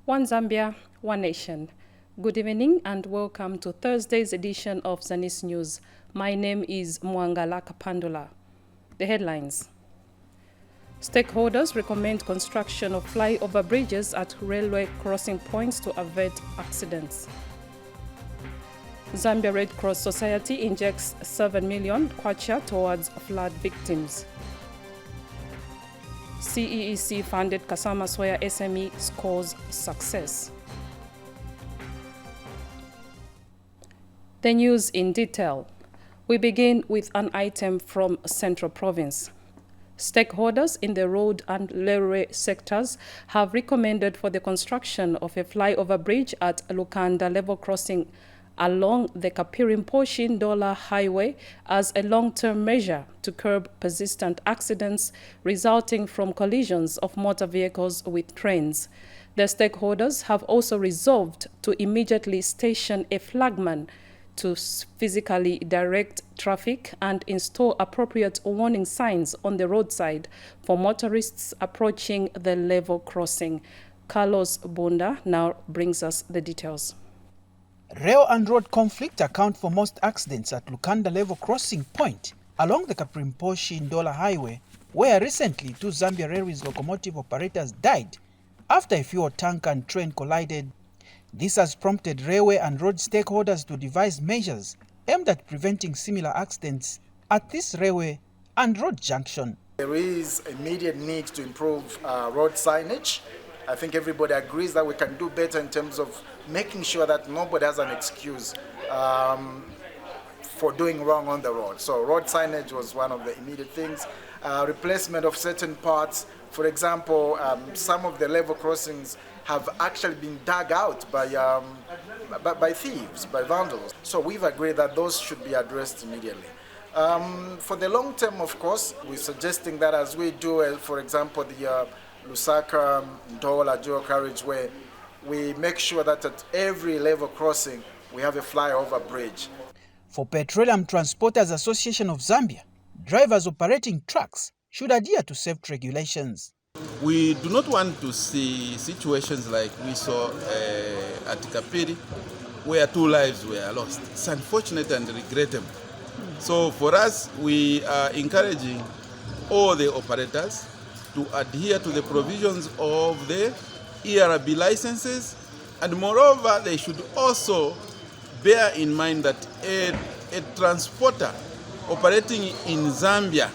One Zambia, One Nation. Good evening and welcome to Thursday's edition of Zanis News. My name is Mwangala Kapandula. The headlines. Stakeholders recommend construction of flyover bridges at railway crossing points to avert accidents. Zambia Red Cross Society injects 7 million kwacha towards flood victims. CEEC-funded Kasama Soya SME scores success. The news in detail. We begin with an item from Central Province. Stakeholders in the road and railway sectors have recommended for the construction of a flyover bridge at Lukanda level crossing along the Kapirimposhi-Ndola Highway as a long-term measure to curb persistent accidents resulting from collisions of motor vehicles with trains. The stakeholders have also resolved to immediately station a flagman to physically direct traffic and install appropriate warning signs on the roadside for motorists approaching the level crossing. Carlos Bunda now brings us the details. Rail and road conflict account for most accidents at Lukanda level crossing point along the Kapirimposhi-Ndola Highway, where recently two Zambia Railways locomotive operators died after a fuel tanker and train collided. This has prompted railway and road stakeholders to devise measures aimed at preventing similar accidents at this railway and road junction. There is immediate need to improve road signage. I think everybody agrees that we can do better in terms of making sure that nobody has an excuse for doing wrong on the road. So road signage was one of the immediate things. Replacement of certain parts. For example, some of the level crossings have actually been dug out by thieves, by vandals. So we've agreed that those should be addressed immediately. For the long term, of course, we're suggesting that as we do, for example, the Lusaka-Ndola dual carriageway, we make sure that at every level crossing we have a flyover bridge. For Petroleum Transporters Association of Zambia, drivers operating trucks should adhere to safety regulations. We do not want to see situations like we saw at Kapiri, where 2 lives were lost. It's unfortunate and regrettable. So for us, we are encouraging all the operators to adhere to the provisions of the ERB licenses, and moreover, they should also bear in mind that a transporter operating in Zambia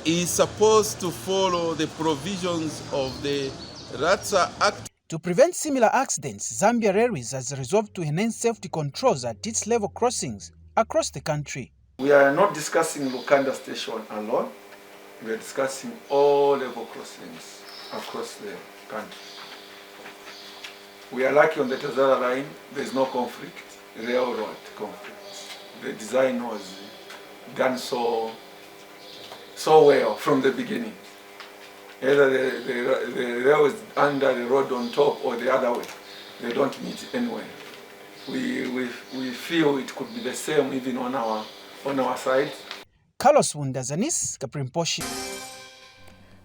is supposed to follow the provisions of the RATSA Act. To prevent similar accidents, Zambia Railways has resolved to enhance safety controls at its level crossings across the country. We are not discussing Lukanda station alone. We are discussing all level crossings across the country. We are lucky on the Tazara line, there is no conflict, railroad conflict. The design was done so well from the beginning. Either the rail is under the road on top or the other way. They don't meet anywhere. We feel it could be the same even on our side. Carlos Bunda, Zanis, Kapirimposhi.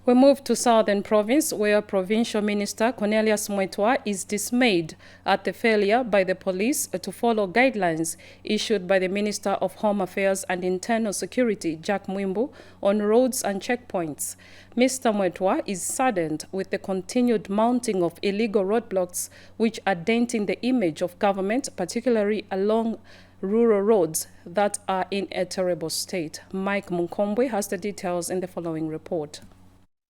We move to Southern Province, where Provincial Minister Cornelius Mwetwa is dismayed at the failure by the police to follow guidelines issued by the Minister of Home Affairs and Internal Security, Jack Mwimbu, on roads and checkpoints. Mr. Mwetwa is saddened with the continued mounting of illegal roadblocks which are denting the image of government, particularly along rural roads that are in a terrible state. Mike Munkombwe has the details in the following report.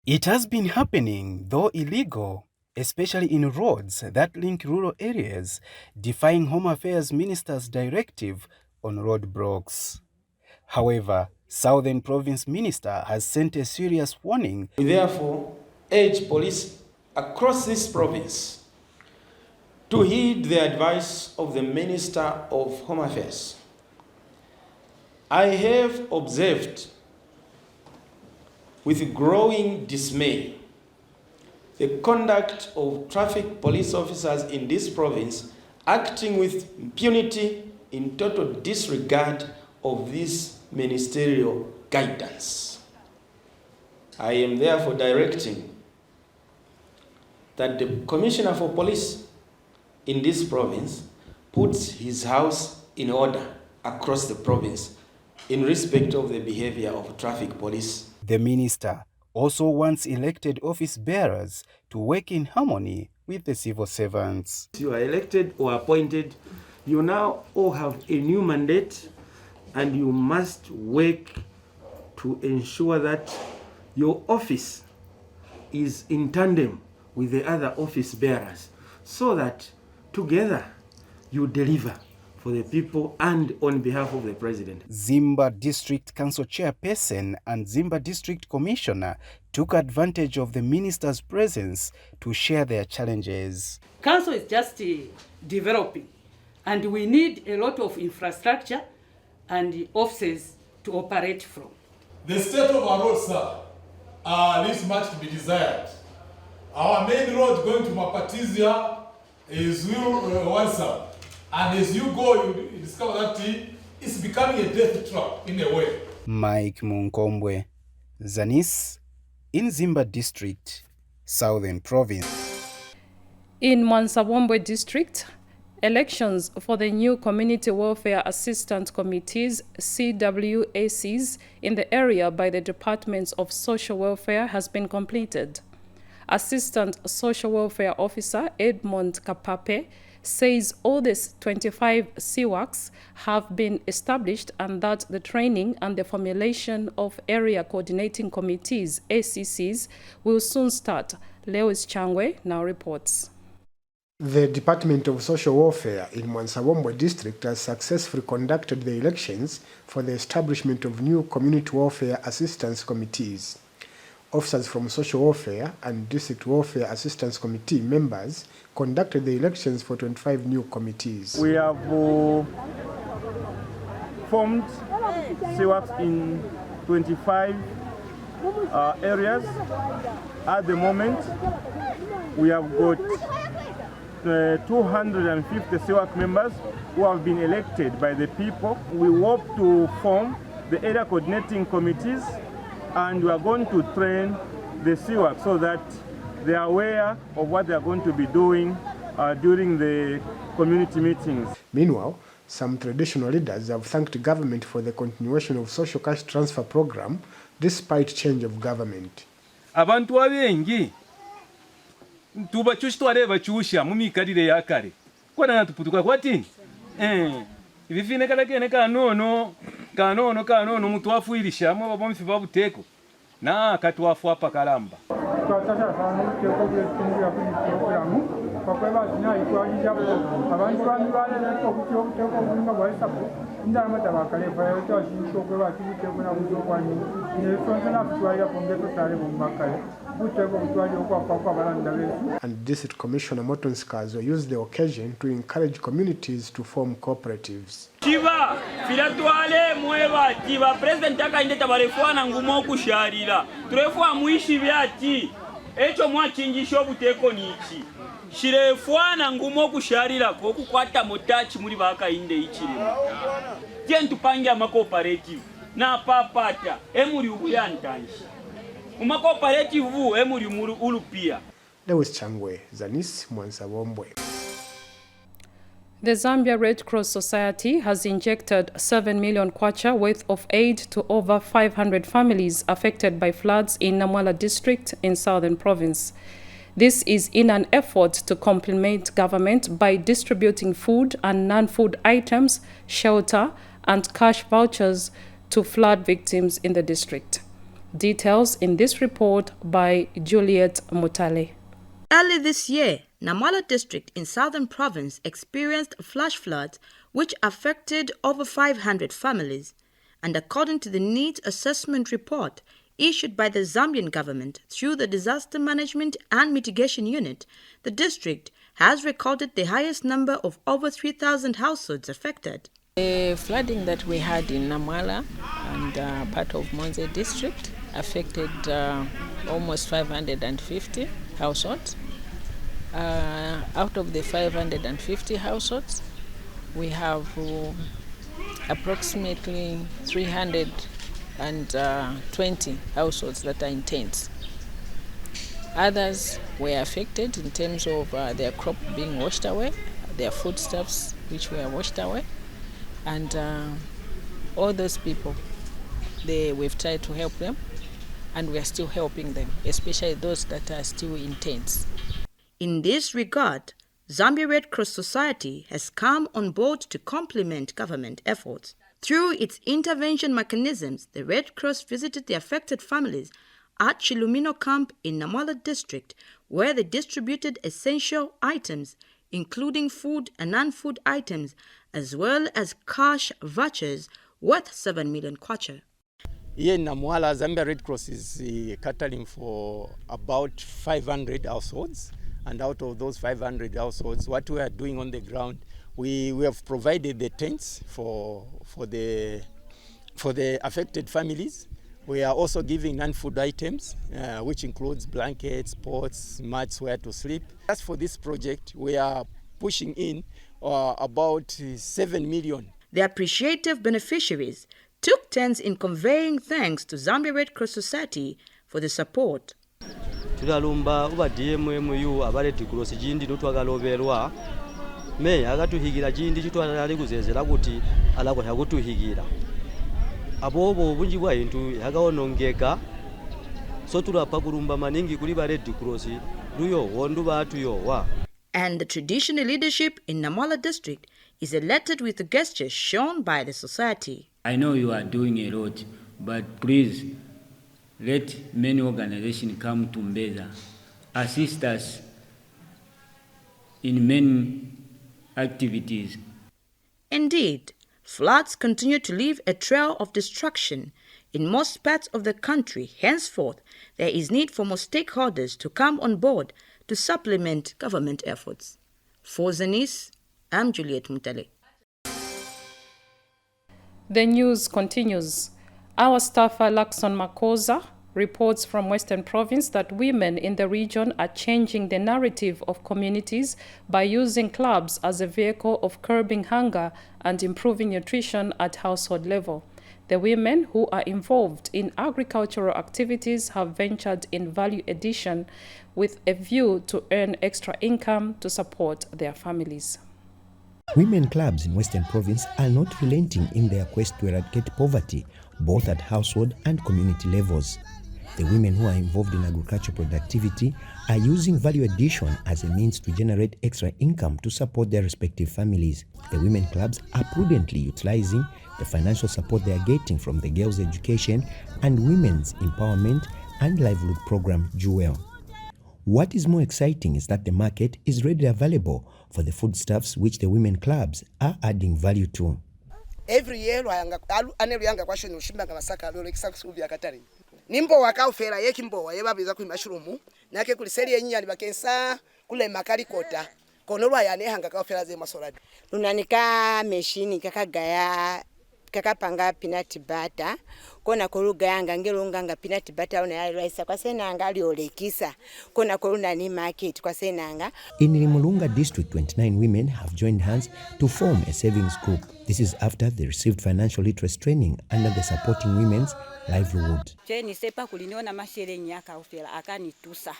It has been happening, though illegal, especially in roads that link rural areas, defying Home Affairs Minister's directive on roadblocks. However, Southern Province Minister has sent a serious warning. We therefore urge police across this province to heed the advice of the Minister of Home Affairs. I have observed with growing dismay the conduct of traffic police officers in this province acting with impunity in total disregard of this ministerial guidance. I am therefore directing that the Commissioner for Police in this province puts his house in order across the province in respect of the behavior of traffic police. The minister also wants elected office bearers to work in harmony with the civil servants. You are elected or appointed, you now all have a new mandate, and you must work to ensure that your office is in tandem with the other office bearers, so that together you deliver for the people and on behalf of the president. Zimba District Council Chairperson and Zimba District Commissioner took advantage of the minister's presence to share their challenges. Council is just developing, and we need a lot of infrastructure and offices to operate from. The state of our roads, sir, leaves much to be desired. Our main road going to Mapatizia is Wansa. And as you go, you discover that it's becoming a death trap in a way. Mike Munkombwe, Zanis, in Zimba District, Southern Province. In Mwansawombwe District, elections for the new Community Welfare Assistance Committees, CWACs, in the area by the Departments of Social Welfare has been completed. Assistant Social Welfare Officer Edmond Kapape says all the 25 CWACs have been established and that the training and the formulation of area coordinating committees, ACCs, will soon start. Lewis Changwe now reports. The Department of Social Welfare in Mwansawombwe District has successfully conducted the elections for the establishment of new Community Welfare Assistance Committees. Officers from Social Welfare and District Welfare Assistance Committee members conducted the elections for 25 new committees. We have formed CWACs in 25 areas. At the moment, we have got 250 CWAC members who have been elected by the people. We hope to form the area coordinating committees, and we are going to train the CWAC so that they are aware of what they are going to be doing during the community meetings. Meanwhile, some traditional leaders have thanked the government for the continuation of social cash transfer program despite change of government. Abantu abengi tuba chustware bachusha mumikalire yakare kwana natuputuka kwatini ibifine kala kene kanono mtu afuirisha mo babomfi babuteko na katwafu apa kalamba twatata sana keko byetingira kuri program bakweba zina ikwaji jabo abantu bane n'okutyo kuteko kulinga bwa hesabu ndama tabakale bayo twashincho kweba kibuteko na kuzokwani ne sonza na kutwaya pombeto tale bombakale buteko kutwaje kwa balanda besu. And District Commissioner Morton Skazo used the occasion to encourage communities to form cooperatives. Kiba filatwale mweba kiba president akainde tabarefwana ngumo kusharira turefwa muishi byati echo mwachingisho obuteko niki shirefwana ngumo kusharira ko kukwata motachi muri bakainde ichirimo jentu pangia ma cooperative na papata emuri ubuyantanshi uma cooperative vu emuri ulupia. Lewis Changwe, Zanis, Mwansawombwe. The Zambia Red Cross Society has injected 7 million kwacha worth of aid to over 500 families affected by floods in Namwala district in Southern Province. This is in an effort to complement government by distributing food and non-food items, shelter, and cash vouchers to flood victims in the district. Details in this report by Juliet Mutale. Early this year, Namwala district in Southern Province experienced flash floods which affected over 500 families. And according to the needs assessment report issued by the Zambian government through the Disaster Management and Mitigation Unit, the district has recorded the highest number of over 3,000 households affected. The flooding that we had in Namwala and part of Monze district affected almost 550 households. Out of the 550 households, we have approximately 320 households that are in tents. Others were affected in terms of their crop being washed away, their foodstuffs which were washed away, and all those people, we've tried to help them, and we are still helping them, especially those that are still in tents. In this regard, Zambia Red Cross Society has come on board to complement government efforts. Through its intervention mechanisms, the Red Cross visited the affected families at Chilumino Camp in Namwala district, where they distributed essential items, including food and non-food items, as well as cash vouchers worth 7 million kwacha. Here in Namwala, Zambia Red Cross is catering for about 500 households. And out of those 500 households, what we are doing on the ground, we have provided the tents for the affected families. We are also giving non-food items, which includes blankets, pots, mats where to sleep. As for this project, we are pushing in about 7 million. The appreciative beneficiaries took turns in conveying thanks to Zambia Red Cross Society for the support. Tulalumba uba DMMU abaleti kulosi jindi notwagaloberwa me agatuhigira jindi chitwalali kuzezera kuti alako yakutuhigira abobo bunji bwa intu yagaonongeka so tulapa kulumba maningi kuli baleti kulosi luyo wondu batu yowa. And the traditional leadership in Namwala district is elated with the gestures shown by the society. I know you are doing a lot, but please let many organizations come to Mbeza, assist us in many activities. Indeed, floods continue to leave a trail of destruction in most parts of the country. Henceforth, there is need for more stakeholders to come on board to supplement government efforts. For Zanis, I'm Juliet Mutale. The news continues. Our staffer Lakson Makosa reports from Western Province that women in the region are changing the narrative of communities by using clubs as a vehicle of curbing hunger and improving nutrition at household level. The women who are involved in agricultural activities have ventured in value addition with a view to earn extra income to support their families. Women clubs in Western Province are not relenting in their quest to eradicate poverty, both at household and community levels. The women who are involved in agricultural productivity are using value addition as a means to generate extra income to support their respective families. The women clubs are prudently utilizing the financial support they are getting from the Girls' Education and Women's Empowerment and Livelihood Program Jewel. What is more exciting is that the market is readily available for the foodstuffs which the women clubs are adding value to. Every year, nimbo wakaufera yekimbo yebabiza ku mushroom nake kuli seri yenyanya bakensa kule makali kota konolwa yane hanga kaufera ze masolado lunanika machine kakagaya kakapanga peanut butter kona koluga yanga ngelonga nga peanut butter ona yalisa kwa senanga aliolekisa kona koluna ni market kwa senanga. In Limulunga district, 29 women have joined hands to form a savings group. This is after they received financial literacy training under the Supporting Women's Livelihood. Cheni sepa kuliniona mashere nyaka ufela akanitusa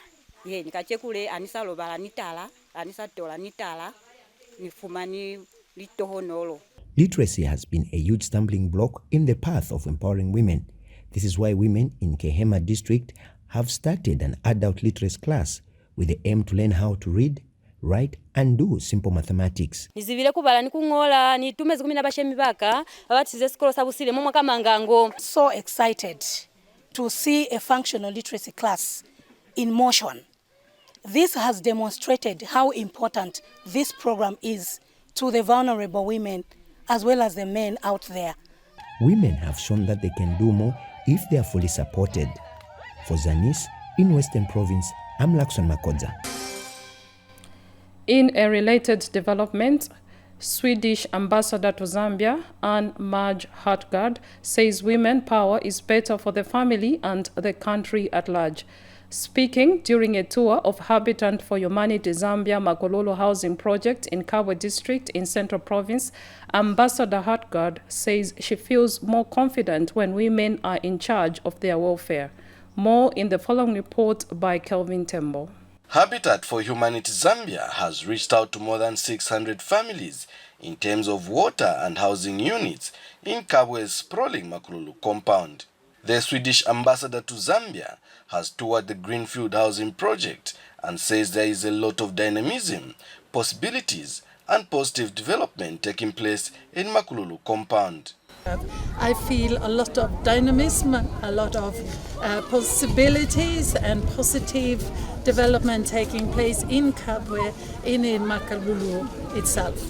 ye nikachekule anisa lobala nitala anisa tola nitala nifumani litohonolo. Literacy has been a huge stumbling block in the path of empowering women. This is why women in Kehema district have started an adult literacy class with the aim to learn how to read, write and do simple mathematics. Nizivile kubala nikungola nitume zikumina bashemi baka abatize skolo sabusile mumwa kama ngango. So excited to see a functional literacy class in motion. This has demonstrated how important this program is to the vulnerable women as well as the men out there. Women have shown that they can do more if they are fully supported. For Zanis, in Western Province, I'm Lakson Makosa. In a related development, Swedish Ambassador to Zambia, Anne Marge Hartgard, says women power is better for the family and the country at large. Speaking during a tour of Habitat for Humanity Zambia Makololo Housing Project in Kabwe District in Central Province, Ambassador Hartgard says she feels more confident when women are in charge of their welfare. More in the following report by Kelvin Tembo. Habitat for Humanity Zambia has reached out to more than 600 families in terms of water and housing units in Kabwe's sprawling Makululu compound. The Swedish ambassador to Zambia has toured the Greenfield housing project and says there is a lot of dynamism, possibilities and positive development taking place in Makululu compound. I feel a lot of dynamism, a lot of possibilities and positive development taking place in Kabwe, in Makululu itself.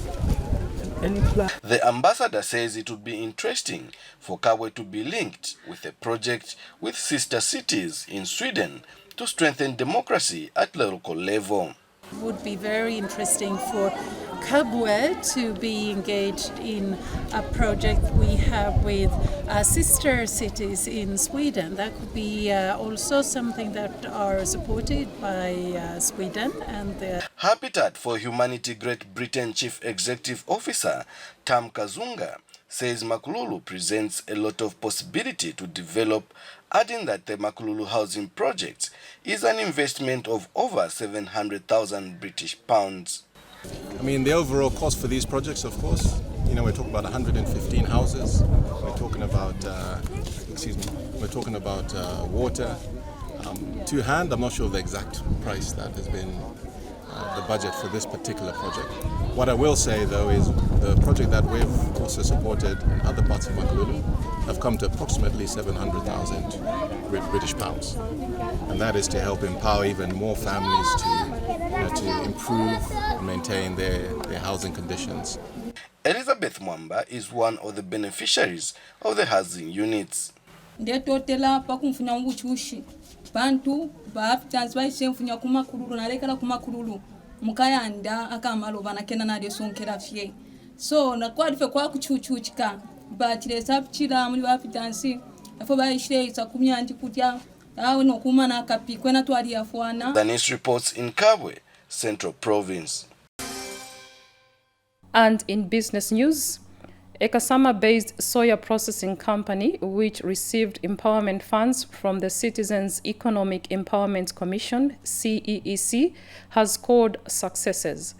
The ambassador says it would be interesting for Kabwe to be linked with a project with sister cities in Sweden to strengthen democracy at the local level. It would be very interesting for Kabwe to be engaged in a project we have with sister cities in Sweden. That could be also something that are supported by Sweden and the Habitat for Humanity Great Britain Chief Executive Officer Tam Kazunga says Makululu presents a lot of possibility to develop, adding that the Makululu housing project is an investment of over 700,000 British pounds. I mean, the overall cost for these projects, of course, you know, we're talking about 115 houses. We're talking about, water. To hand, I'm not sure of the exact price that has been the budget for this particular project. What I will say, though, is the project that we've also supported in other parts of Makululu have come to approximately 700,000 British pounds. And that is to help empower even more families to improve and maintain their housing conditions. Elizabeth Mwamba is one of the beneficiaries of the housing units. Bantu baafutans baishenfunya kumakululu nalekala kumakululu mukayanda akamalo banakena na desonkera fye so nakwadife kwa kuchuchuchika batiresa pchira muri baafutans afo baishire isakumya anti kutya awe no kuma na kapikwe na twali afwana. Zanis reports in Kabwe, Central Province. And in business news, a Kasama-based soya processing company, which received empowerment funds from the Citizens Economic Empowerment Commission, CEEC, has scored successes.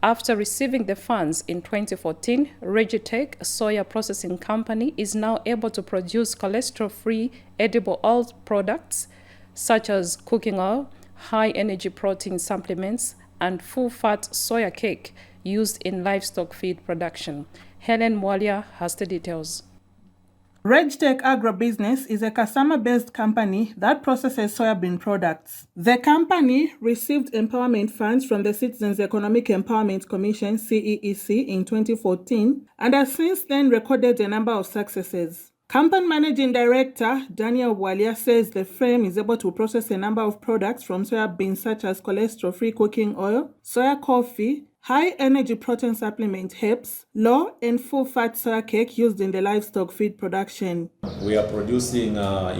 After receiving the funds in 2014, Regitech, a soya processing company, is now able to produce cholesterol-free edible oil products such as cooking oil, high-energy protein supplements, and full-fat soya cake used in livestock feed production. Helen Mwalia has the details. Regitech Agribusiness is a Kasama-based company that processes soybean products. The company received empowerment funds from the Citizens Economic Empowerment Commission, CEEC, in 2014 and has since then recorded a number of successes. Company Managing Director Daniel Walia says the firm is able to process a number of products from soybeans such as cholesterol-free cooking oil, soya coffee, high-energy protein supplement herbs, low and full-fat soya cake used in the livestock feed production. We are producing, what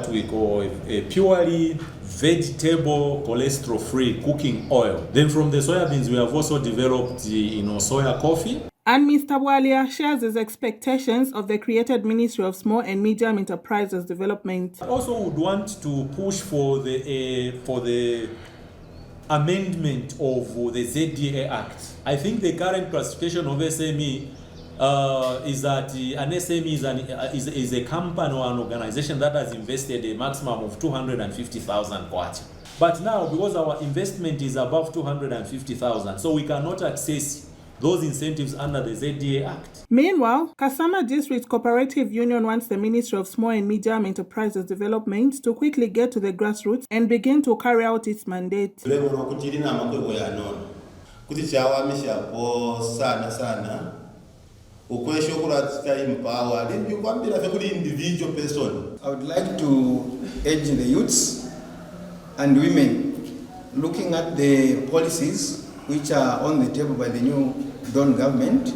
we call a purely vegetable cholesterol-free cooking oil. Then from the soybeans, we have also developed, soya coffee. And Mr. Walia shares his expectations of the created Ministry of Small and Medium Enterprises Development. I also would want to push for the amendment of the ZDA Act. I think the current classification of SME is that an SME is a company or an organization that has invested a maximum of 250,000 kwacha. But now, because our investment is above 250,000, so we cannot access those incentives under the ZDA Act. Meanwhile, Kasama District Cooperative Union wants the Ministry of Small and Medium Enterprises Development to quickly get to the grassroots and begin to carry out its mandate. I would like to urge the youths and women looking at the policies which are on the table by the new Dawn government.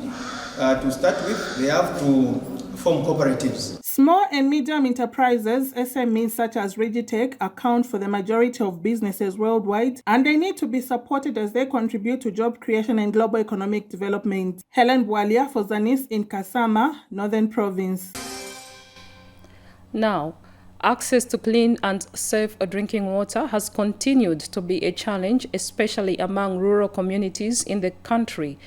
To start with, they have to form cooperatives. Small and medium enterprises, SMEs such as Regitech, account for the majority of businesses worldwide, and they need to be supported as they contribute to job creation and global economic development. Helen Bwalia for Zanis in Kasama, Northern Province. Now, Access to clean and safe drinking water has continued to be a challenge, especially among rural communities in the country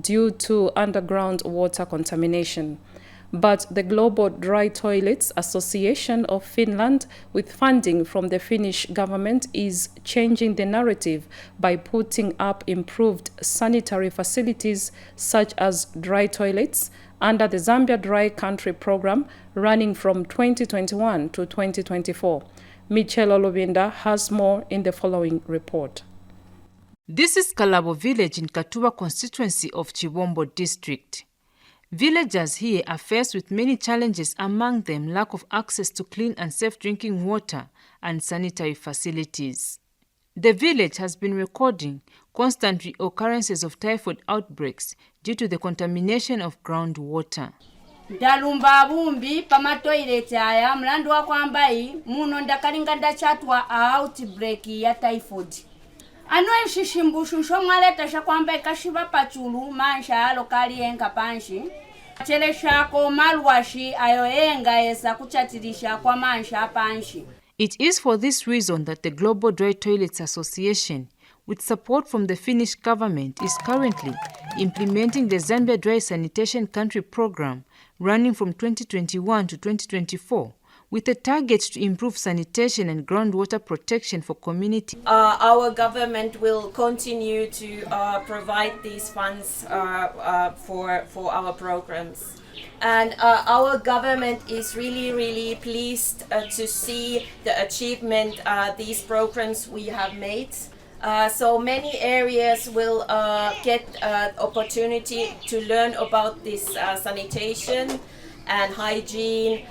due to underground water contamination. But the Global Dry Toilets Association of Finland, with funding from the Finnish government, is changing the narrative by putting up improved sanitary facilities such as dry toilets under the Zambia Dry Country program running from 2021 to 2024. Michelle Olubinda has more in the following report. This is Kalabo village in Katuba constituency of Chibombo district. Villagers here are faced with many challenges, among them lack of access to clean and safe drinking water and sanitary facilities. The village has been recording constant occurrences of typhoid outbreaks due to the contamination of groundwater. Ndalumba bumbi pama toilet aya mlandu wa kwambai muno ndakalinga ndachatwa outbreak ya typhoid. Ano ishishimbushu shomwaleta shakwambai kashiba pachulu mansha alokali enka panshi. Chele shako malwashi ayo enga esa kuchatirisha kwa mansha panshi. It is for this reason that the Global Dry Toilets Association, with support from the Finnish government, is currently implementing the Zambia Dry Sanitation Country program running from 2021 to 2024, with a target to improve sanitation and groundwater protection for community. Our government will continue to provide these funds for our programs. And our government is really pleased to see the achievement these programs we have made. So many areas will get opportunity to learn about this sanitation and hygiene.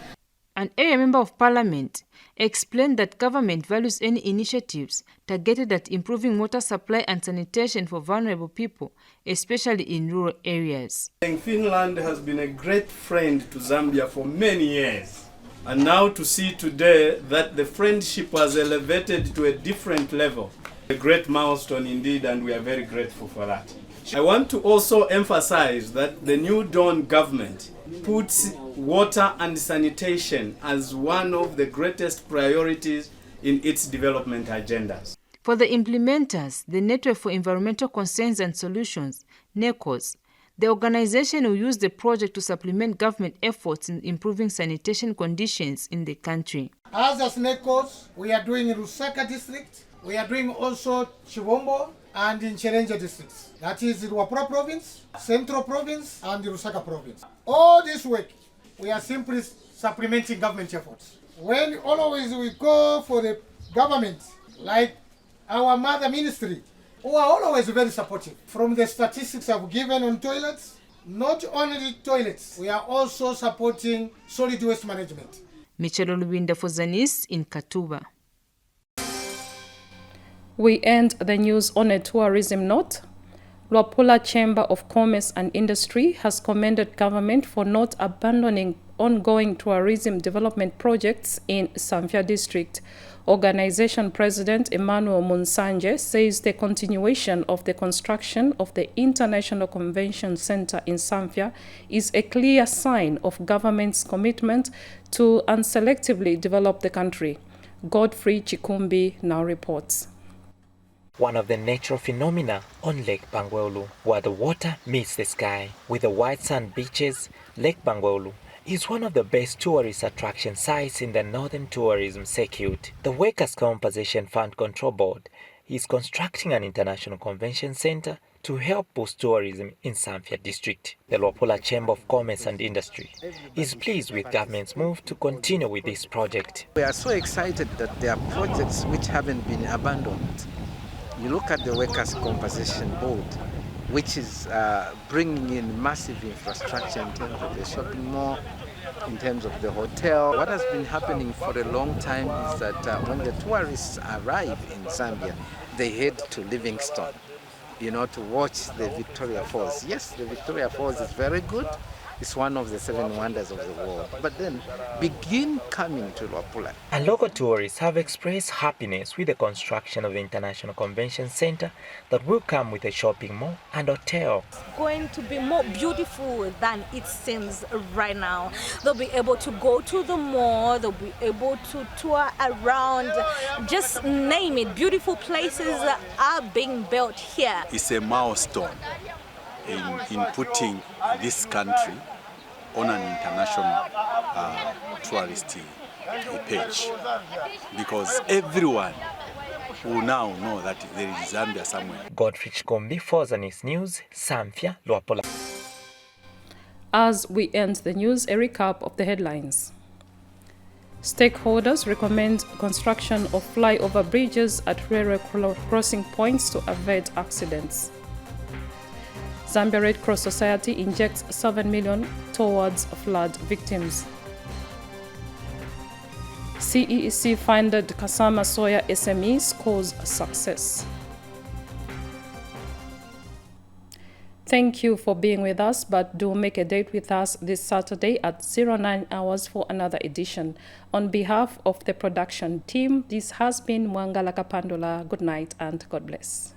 An area member of parliament explained that government values any initiatives targeted at improving water supply and sanitation for vulnerable people, especially in rural areas. Finland has been a great friend to Zambia for many years. And now to see today that the friendship was elevated to a different level. A great milestone indeed, and we are very grateful for that. I want to also emphasize that the new Dawn government puts water and sanitation as one of the greatest priorities in its development agendas. For the implementers, the Network for Environmental Concerns and Solutions, NECOS, the organization will use the project to supplement government efforts in improving sanitation conditions in the country. As NECOS, we are doing in Lusaka district, we are doing also Chibombo and in Chirenje districts. That is Luapula province, Central province and the Lusaka province. All this work, we are simply supplementing government efforts. When always we go for the government, like our mother ministry, who are always very supportive. From the statistics I've given on toilets, not only toilets, we are also supporting solid waste management. Michelle Olubinda for Zanis in Katuba. We end the news on a tourism note. Luapula Chamber of Commerce and Industry has commended government for not abandoning ongoing tourism development projects in Samfya district. Organization President Emmanuel Munsanje says the continuation of the construction of the International Convention Center in Samfya is a clear sign of government's commitment to unselectively develop the country. Godfrey Chikumbi now reports. One of the natural phenomena on Lake Bangweulu, where the water meets the sky. With the white sand beaches, Lake Bangweulu is one of the best tourist attraction sites in the Northern Tourism Circuit. The Workers' Compensation Fund Control Board is constructing an international convention center to help boost tourism in Samfya district. The Luapula Chamber of Commerce and Industry is pleased with government's move to continue with this project. We are so excited that there are projects which haven't been abandoned. You look at the Workers' Compensation Board, which is bringing in massive infrastructure in terms of the shopping mall, in terms of the hotel. What has been happening for a long time is that when the tourists arrive in Zambia, they head to Livingstone, to watch the Victoria Falls. Yes, the Victoria Falls is very good, It's one of the 7 wonders of the world. But then begin coming to Luapula. And local tourists have expressed happiness with the construction of the International Convention Center that will come with a shopping mall and hotel. It's going to be more beautiful than it seems right now. They'll be able to go to the mall, they'll be able to tour around, just name it. Beautiful places are being built here. It's a milestone in putting this country on an international tourist page, because everyone will now know that there is Zambia somewhere. Godfrey Chikombi for Zanis News, Samfya, Luapula. As we end the news, a recap of the headlines. Stakeholders recommend construction of flyover bridges at railway crossing points to avoid accidents. Zambia Red Cross Society injects 7 million towards flood victims. CEEC-funded Kasama Soya SME scores success. Thank you for being with us, but do make a date with us this Saturday at 09 hours for another edition. On behalf of the production team, this has been Mwangala Kapandula. Good night and God bless.